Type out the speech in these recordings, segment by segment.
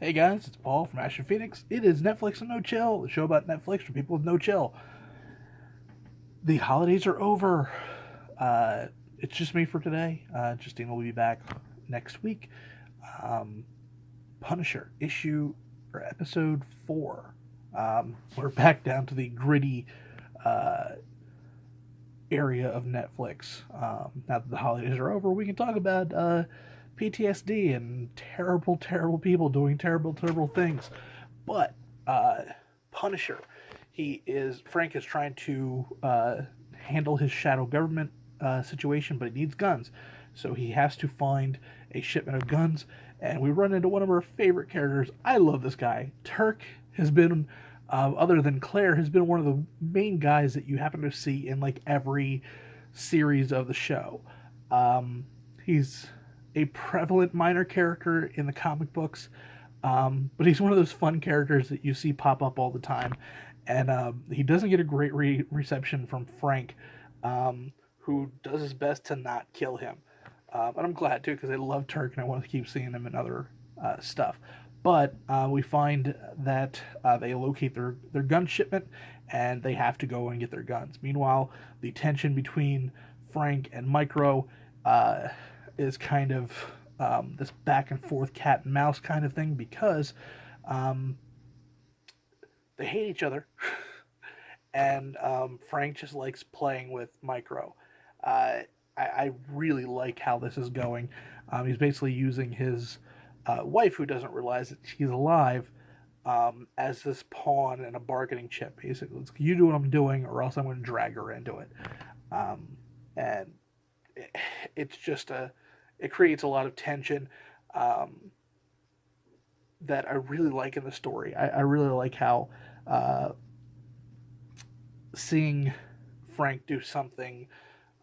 Hey guys, it's Paul from Ashen Phoenix. It is Netflix and No Chill, the show about Netflix for people with no chill. The holidays are over. Uh, it's just me for today. Jestina will be back next week. Um, Punisher issue or episode 4. We're back down to the gritty uh, area of Netflix. Now that the holidays are over, we can talk about PTSD and terrible, terrible people doing terrible, terrible things. But uh, Punisher, Frank is trying to handle his shadow government situation, but he needs guns, so he has to find a shipment of guns. And we run into one of our favorite characters. I love this guy. Turk has been, other than Claire, has been one of the main guys that you happen to see in like every series of the show. He's a prevalent minor character in the comic books, but he's one of those fun characters that you see pop up all the time. And he doesn't get a great reception from Frank, who does his best to not kill him. And I'm glad too, because I love Turk and I want to keep seeing him in other stuff. But we find that they locate their gun shipment and they have to go and get their guns. Meanwhile, the tension between Frank and Micro is kind of this back and forth cat and mouse kind of thing because um, they hate each other. And Frank just likes playing with Micro. I really like how this is going. He's basically using his wife, who doesn't realize that she's alive, as this pawn and a bargaining chip. Basically, it's, you do what I'm doing, or else I'm going to drag her into it. And it, it's just it creates a lot of tension um, that I really like in the story. I really like how uh, seeing Frank do something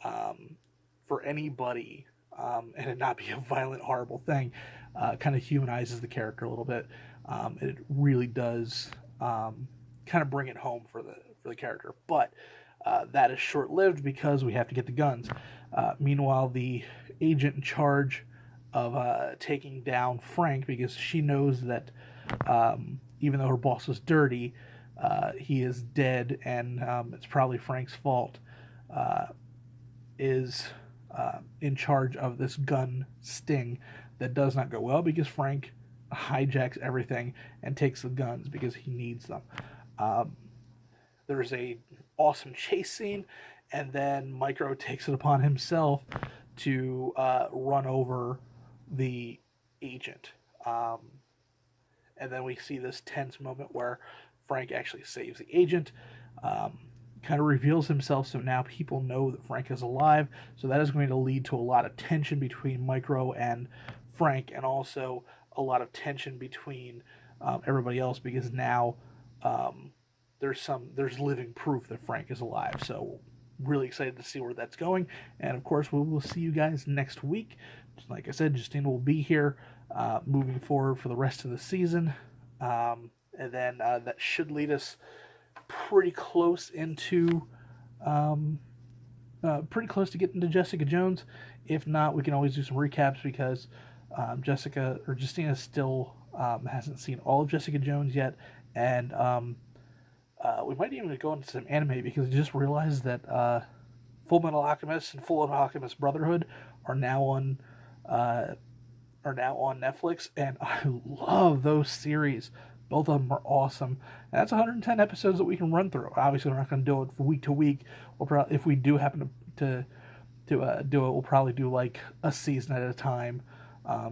um, for anybody, and it not be a violent, horrible thing, kind of humanizes the character a little bit. It really does kind of bring it home for the character, but that is short lived because we have to get the guns. Meanwhile, the agent in charge of taking down Frank, because she knows that even though her boss was dirty, he is dead, and it's probably Frank's fault. Uh, is in charge of this gun sting that does not go well because Frank hijacks everything and takes the guns because he needs them. Um, there's a awesome chase scene, and then Micro takes it upon himself to run over the agent. Um, and then we see this tense moment where Frank actually saves the agent. Um, Kind of reveals himself, so now people know that Frank is alive. So that is going to lead to a lot of tension between Micro and Frank, and also a lot of tension between everybody else because now um, there's living proof that Frank is alive. So really excited to see where that's going, and of course we will see you guys next week. Like I said, Justina will be here moving forward for the rest of the season, and then that should lead us pretty close into um, pretty close to getting to Jessica Jones. If not, we can always do some recaps because Jessica or Justina still hasn't seen all of Jessica Jones yet, and we might even go into some anime because I just realized that Full Metal Alchemist and Full Metal Alchemist Brotherhood are now on uh, Netflix, and I love those series. Both of them are awesome. And that's 110 episodes that we can run through. Obviously, we're not going to do it week to week. If we do happen to do it, we'll probably do like a season at a time,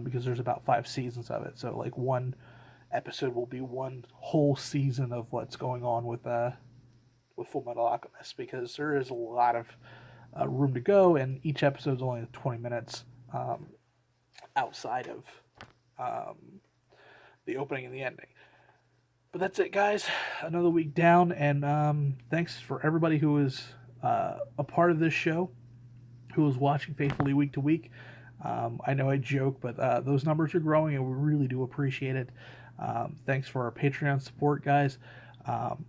because there's about 5 seasons of it. So like one episode will be one whole season of what's going on with Full Metal Alchemist, because there is a lot of room to go, and each episode is only 20 minutes outside of um, the opening and the ending. But that's it, guys. Another week down, and thanks for everybody who is a part of this show, who is watching faithfully week to week. I know I joke, but those numbers are growing, and we really do appreciate it. Thanks for our Patreon support, guys.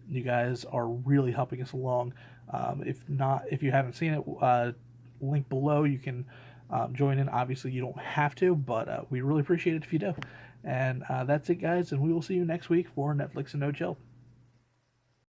You guys are really helping us along. If you haven't seen it, link below. You can join in. Obviously, you don't have to, but we really appreciate it if you do. And that's it, guys. And we will see you next week for Netflix and No Chill.